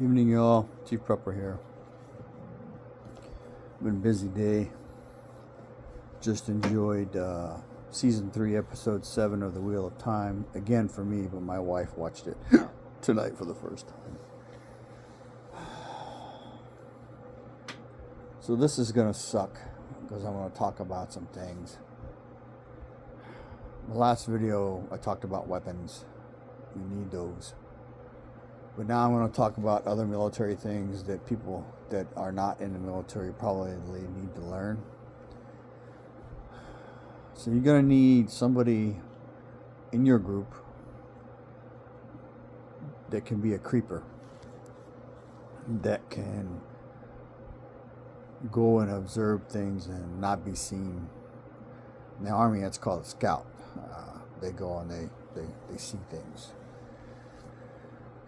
Evening, y'all. Chief Prepper here. Been a busy day. Just enjoyed season 3, episode 7 of The Wheel of Time. Again for me, but my wife watched it tonight for the first time. So this is gonna suck because I'm gonna talk about some things. The last video I talked about weapons. You need those. But now I'm going to talk about other military things that people that are not in the military probably need to learn. So you're going to need somebody in your group that can be a creeper, that can go and observe things and not be seen. In the Army, that's called a scout. They go and they see things.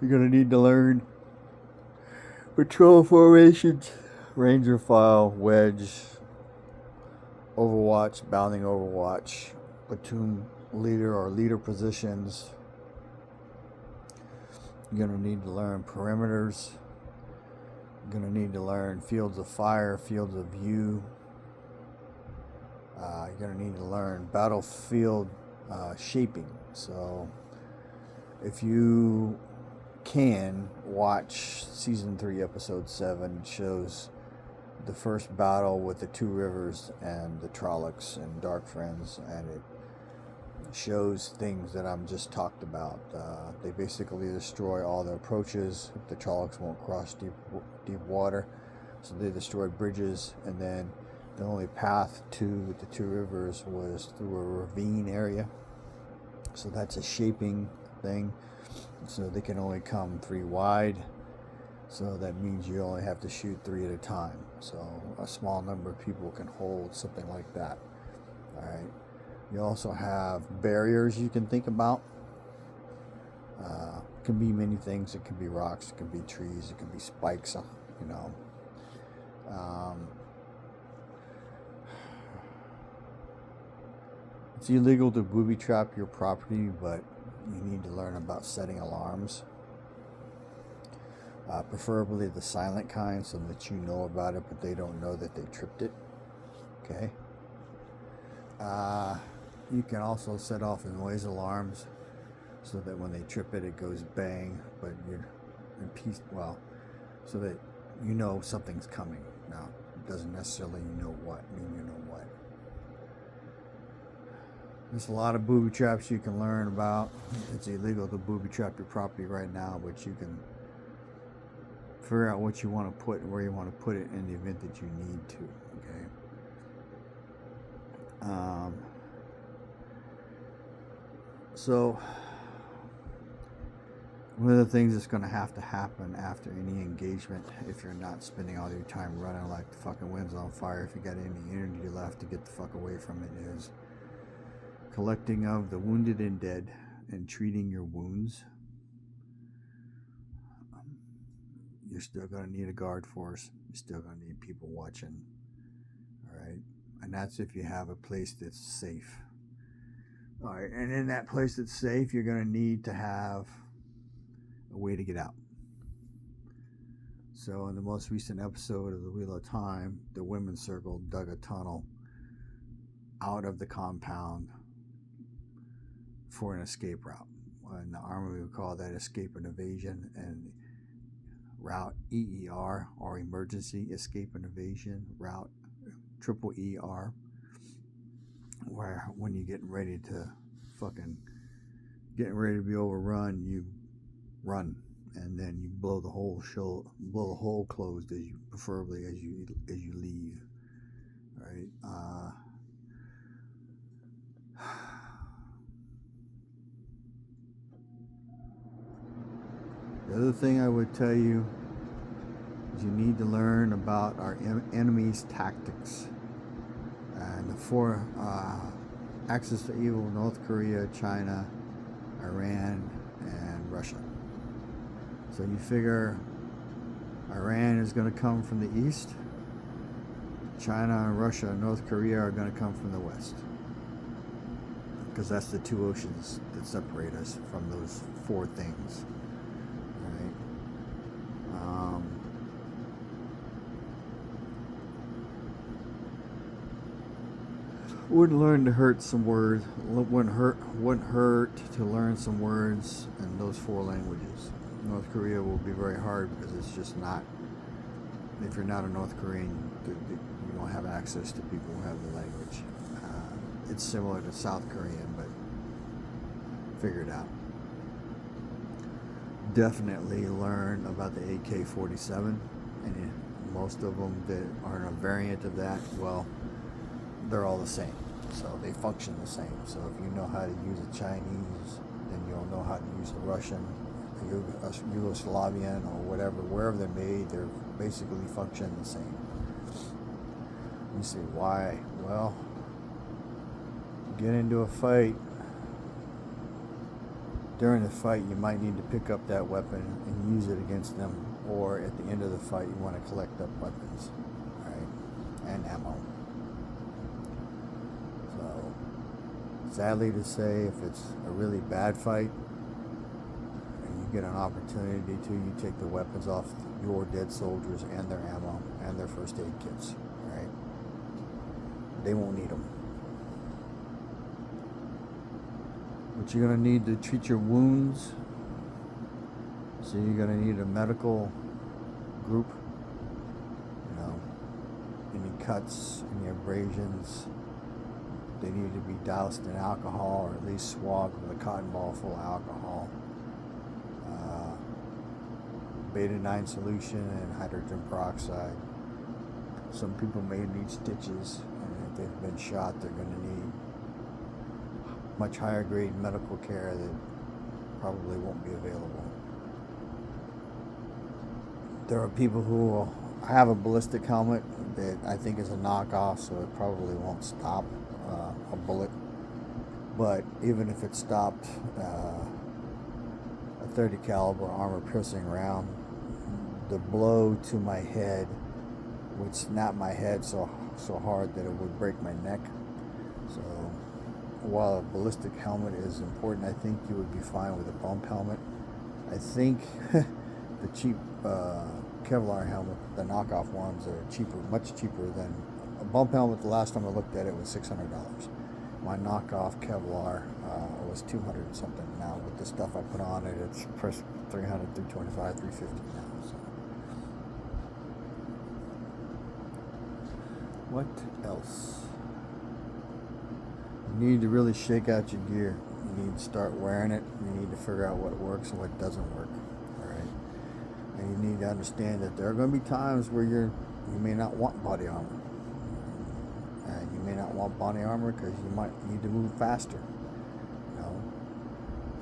You're going to need to learn patrol formations, ranger file, wedge, overwatch, bounding overwatch, platoon leader or leader positions. You're going to need to learn perimeters. You're going to need to learn fields of fire, fields of view. You're going to need to learn battlefield shaping. So if you can watch season 3 episode 7, it shows the first battle with the two rivers and the Trollocs and Dark Friends, and it shows things that I'm just talked about. They basically destroy all the approaches. The Trollocs won't cross deep water, so they destroyed bridges, and then the only path to the two rivers was through a ravine area. So that's a shaping thing. So they can only come 3 wide. So that means you only have to shoot 3 at a time. So a small number of people can hold something like that. Alright. You also have barriers you can think about. It can be many things. It can be rocks, it can be trees, it can be spikes, you know. It's illegal to booby trap your property, but you need to learn about setting alarms. Preferably the silent kind, so that you know about it, but they don't know that they tripped it. Okay. You can also set off noise alarms, so that when they trip it, it goes bang, but you're in peace. Well, so that you know something's coming. Now, it doesn't necessarily mean you know what. There's a lot of booby traps you can learn about. It's illegal to booby trap your property right now, but you can figure out what you want to put and where you want to put it in the event that you need to. Okay. So one of the things that's going to happen after any engagement, if you're not spending all your time running like the fucking wind's on fire, if you got any energy left to get the fuck away from it, is collecting of the wounded and dead and treating your wounds. You're still going to need a guard force. You're still going to need people watching. Alright? And that's if you have a place that's safe. Alright, and in that place that's safe, you're going to need to have a way to get out. So in the most recent episode of The Wheel of Time, the Women's Circle dug a tunnel out of the compound for an escape route. In the Army, we would call that escape and evasion, and route EER, or emergency escape and evasion route, triple ER, where when you're getting ready to be overrun, you run, and then you blow the hole closed preferably as you leave. All right. The other thing I would tell you is you need to learn about our enemy's tactics and the 4 axis to evil: North Korea, China, Iran, and Russia. So you figure Iran is going to come from the east, China, Russia, and North Korea are going to come from the west, because that's the 2 oceans that separate us from those 4 things. Wouldn't learn to hurt some words. Wouldn't hurt to learn some words in those 4 languages. North Korea will be very hard because it's just not. If you're not a North Korean, you don't have access to people who have the language. It's similar to South Korean, but figure it out. Definitely learn about the AK47, and most of them that are a variant of that, well, they're all the same, so they function the same. So if you know how to use a Chinese, then you'll know how to use a Russian, a Yugoslavian, or whatever. Wherever they're made, they're basically function the same. You say, why? Well, get into a fight. During the fight, you might need to pick up that weapon and use it against them, or at the end of the fight, you want to collect up weapons, right, and ammo. So, sadly to say, if it's a really bad fight and you get an opportunity to, you take the weapons off your dead soldiers and their ammo and their first aid kits, right? They won't need them. But you're going to need to treat your wounds. So you're going to need a medical group. You know, any cuts, any abrasions, they need to be doused in alcohol, or at least swabbed with a cotton ball full of alcohol. Betadine solution and hydrogen peroxide. Some people may need stitches, and if they've been shot, they're going to need much higher grade medical care that probably won't be available. There are people who have a ballistic helmet that I think is a knockoff, so it probably won't stop a bullet. But even if it stopped a 30 caliber armor piercing round, the blow to my head would snap my head so hard that it would break my neck. So while a ballistic helmet is important, I think you would be fine with a bump helmet. I think the cheap Kevlar helmet, the knockoff ones, are cheaper, much cheaper than a bump helmet. The last time I looked at it was $600. My knockoff Kevlar was $200 something. Now with the stuff I put on it, it's $300, $325, $350 now. So. What else? You need to really shake out your gear. You need to start wearing it. You need to figure out what works and what doesn't work. All right. And you need to understand that there are going to be times where you may not want body armor. And you may not want body armor because you might need to move faster. You know,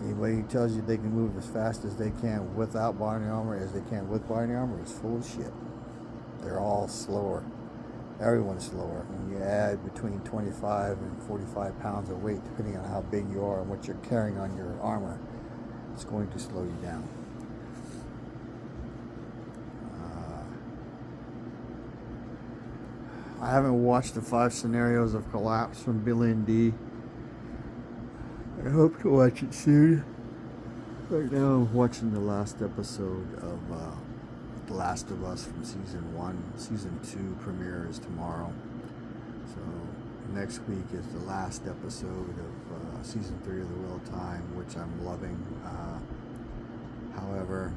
anybody who tells you they can move as fast as they can without body armor as they can with body armor is full of shit. They're all slower. Everyone's slower. When you add between 25 and 45 pounds of weight, depending on how big you are and what you're carrying on your armor, it's going to slow you down. I haven't watched the 5 Scenarios of Collapse from Billy and D. I hope to watch it soon. Right now I'm watching the last episode of The Last of Us from Season 1. Season 2 premiere is tomorrow. So next week is the last episode of Season 3 of The Wheel of Time, which I'm loving. However,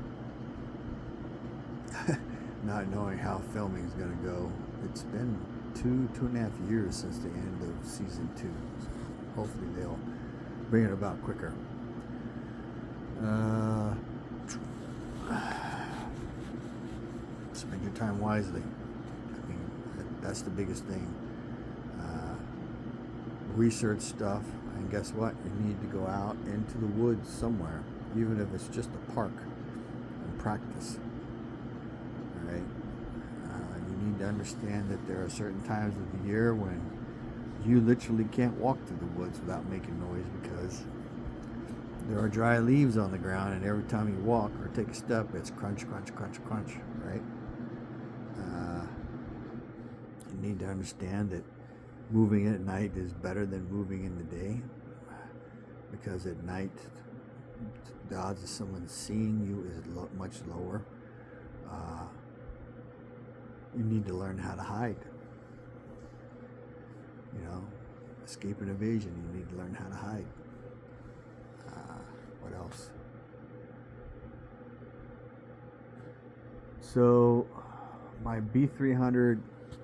not knowing how filming is going to go, it's been 2.5 years since the end of Season 2. So hopefully they'll bring it about quicker. Spend your time wisely. I mean, that's the biggest thing. Research stuff, and guess what? You need to go out into the woods somewhere, even if it's just a park, and practice. All right. You need to understand that there are certain times of the year when you literally can't walk through the woods without making noise because there are dry leaves on the ground, and every time you walk or take a step, it's crunch, crunch, crunch, crunch, right? You need to understand that moving at night is better than moving in the day, because at night the odds of someone seeing you is much lower. you need to learn how to hide. You know, escape and evasion, you need to learn how to hide. What else? So my B300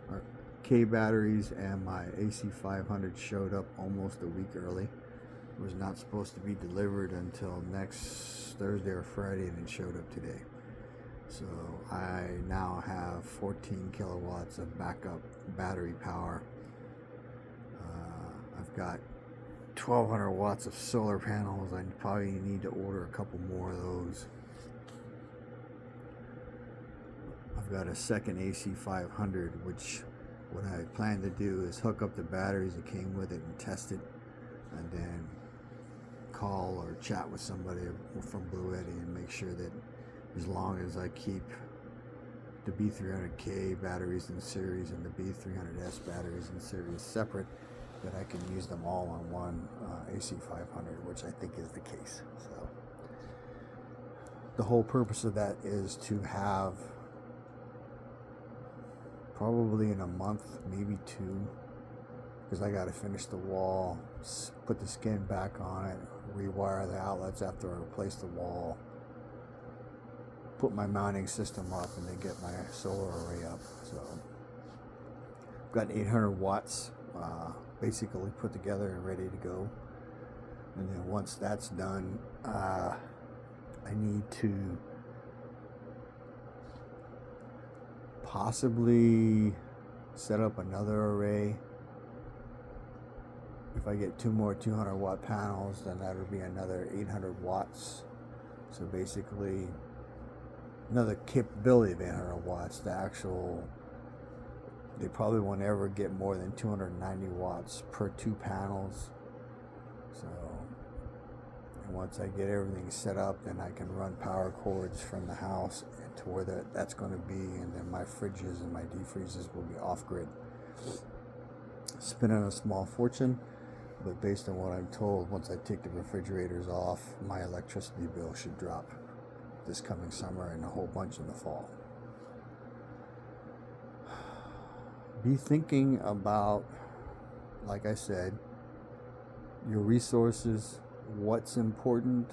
or K batteries and my AC500 showed up almost a week early. It was not supposed to be delivered until next Thursday or Friday, and it showed up today. So I now have 14 kilowatts of backup battery power. I've got 1,200 watts of solar panels. I probably need to order a couple more of those. I've got a second AC500, which what I plan to do is hook up the batteries that came with it and test it, and then call or chat with somebody from Blue Eddy and make sure that as long as I keep the B300K batteries in series and the B300S batteries in series separate, that I can use them all on one AC500, which I think is the case. So the whole purpose of that is to have, probably in a month, maybe two, because I got to finish the wall, put the skin back on it, rewire the outlets after I replace the wall, put my mounting system up, and then get my solar array up. So I've got 800 watts basically put together and ready to go. And then once that's done, I need to possibly set up another array. If I get two more 200 watt panels, then that would be another 800 watts. So basically another capability of 800 watts. The actual, they probably won't ever get more than 290 watts per two panels. So, and once I get everything set up, then I can run power cords from the house to where that's going to be, and then my fridges and my defreezers will be off grid. Spending a small fortune, but based on what I'm told, once I take the refrigerators off, my electricity bill should drop this coming summer and a whole bunch in the fall. Be thinking about, like I said, your resources, what's important,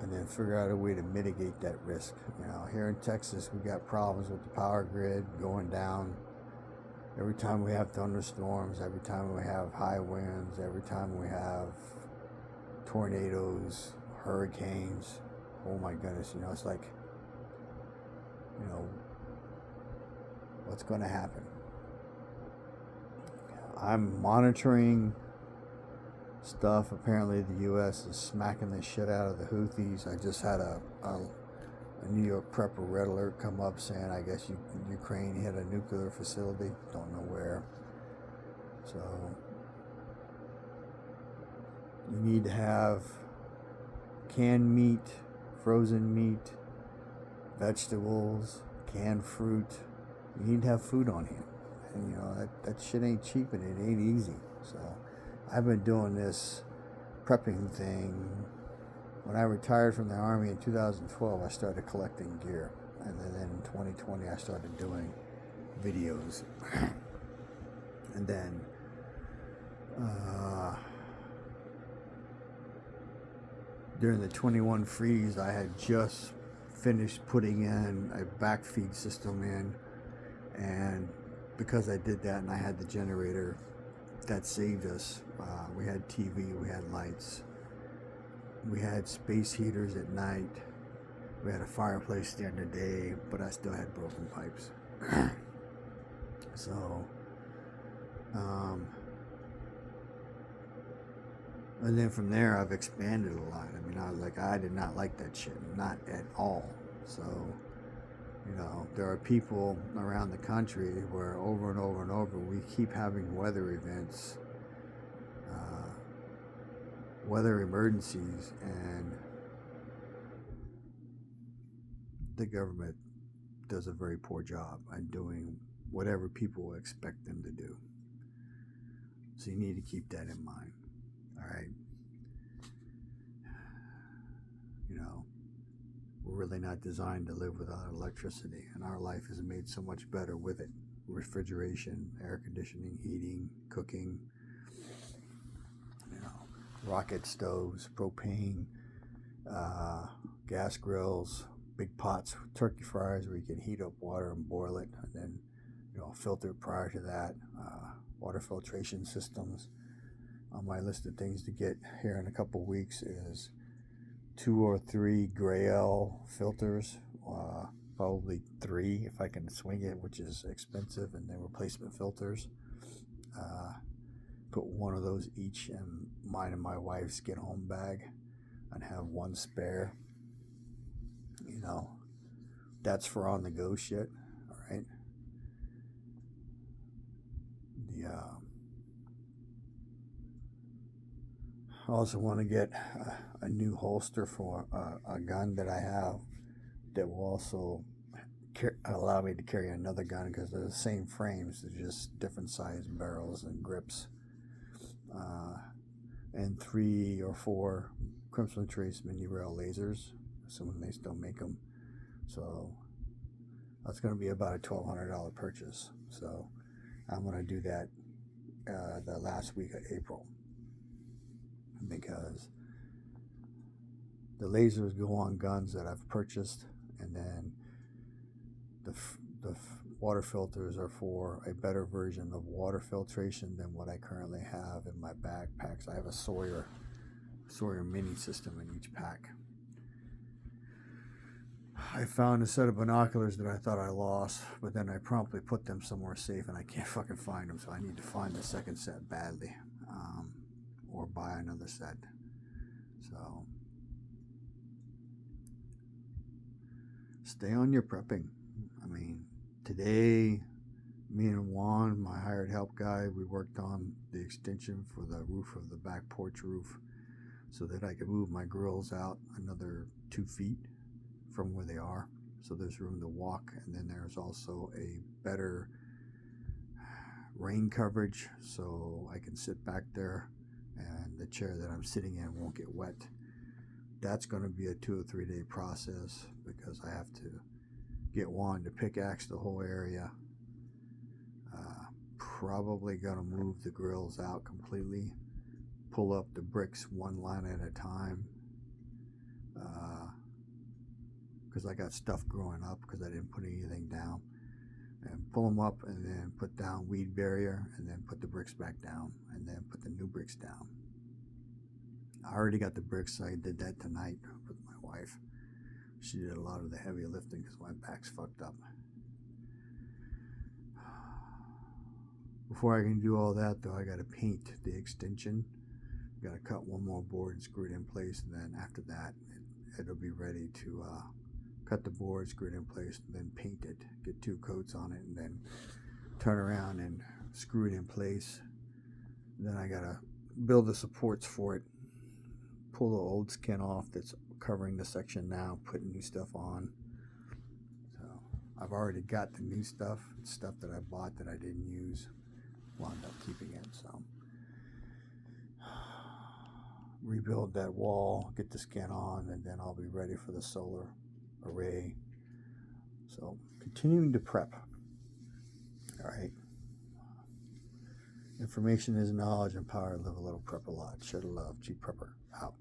and then figure out a way to mitigate that risk. You know, here in Texas, we got problems with the power grid going down. Every time we have thunderstorms, every time we have high winds, every time we have tornadoes, hurricanes, oh my goodness, you know, it's like, you know, what's going to happen? I'm monitoring stuff. Apparently the U.S. is smacking the shit out of the Houthis. I just had a New York prepper red alert come up saying, I guess Ukraine hit a nuclear facility. Don't know where. So you need to have canned meat, frozen meat, vegetables, canned fruit. You need to have food on hand. And you know, that shit ain't cheap and it ain't easy. So I've been doing this prepping thing. When I retired from the Army in 2012, I started collecting gear. And then in 2020, I started doing videos. And then during the 21 freeze, I had just finished putting in a backfeed system in. And because I did that and I had the generator, that saved us. We had TV, we had lights, we had space heaters at night, we had a fireplace during the day, but I still had broken pipes. So, and then from there I've expanded a lot. I mean, I did not like that shit, not at all. So, you know, there are people around the country where over and over and over we keep having weather events, weather emergencies, and the government does a very poor job on doing whatever people expect them to do. So you need to keep that in mind. All right. You know, we're really not designed to live without electricity, and our life is made so much better with it. Refrigeration, air conditioning, heating, cooking, rocket stoves, propane, gas grills, big pots, turkey fryers where you can heat up water and boil it, and then filter it prior to that. Water filtration systems. On my list of things to get here in a couple weeks is 2 or 3 Grail filters, probably 3 if I can swing it, which is expensive, and then replacement filters. Put one of those each in mine and my wife's get home bag, and have one spare. That's for on the go shit. All right. I also want to get a new holster for a gun that I have that will also allow me to carry another gun, because they're the same frames, they're just different size barrels and grips. And 3 or 4 Crimson Trace mini rail lasers, assuming they still make them. So that's going to be about a $1,200 purchase. So I'm going to do that the last week of April, because the lasers go on guns that I've purchased, and then the water filters are for a better version of water filtration than what I currently have in my backpacks. I have a Sawyer mini system in each pack. I found a set of binoculars that I thought I lost, but then I promptly put them somewhere safe, and I can't fucking find them, so I need to find the second set badly, or buy another set. So stay on your prepping. I mean, today, me and Juan, my hired help guy, we worked on the extension for the roof of the back porch roof, so that I could move my grills out another 2 feet from where they are, so there's room to walk. And then there's also a better rain coverage, so I can sit back there and the chair that I'm sitting in won't get wet. That's going to be a 2 or 3 day process, because I have to get Juan to pickaxe the whole area. Probably going to move the grills out completely, pull up the bricks one line at a time, because I got stuff growing up because I didn't put anything down, and pull them up, and then put down weed barrier, and then put the bricks back down, and then put the new bricks down. I already got the bricks, so I did that tonight with my wife. She did a lot of the heavy lifting because my back's fucked up. Before I can do all that, though, I got to paint the extension. Got to cut one more board and screw it in place, and then after that, it'll be ready to cut the board, screw it in place, and then paint it. Get 2 coats on it, and then turn around and screw it in place. Then I got to build the supports for it, pull the old skin off that's covering the section now, put new stuff on. So I've already got the new stuff that I bought that I didn't use. Wound up keeping it. So rebuild that wall, get the skin on, and then I'll be ready for the solar array. So continuing to prep. All right. Information is knowledge, and power. Live a little, prep a lot. Share the love. G Prepper out.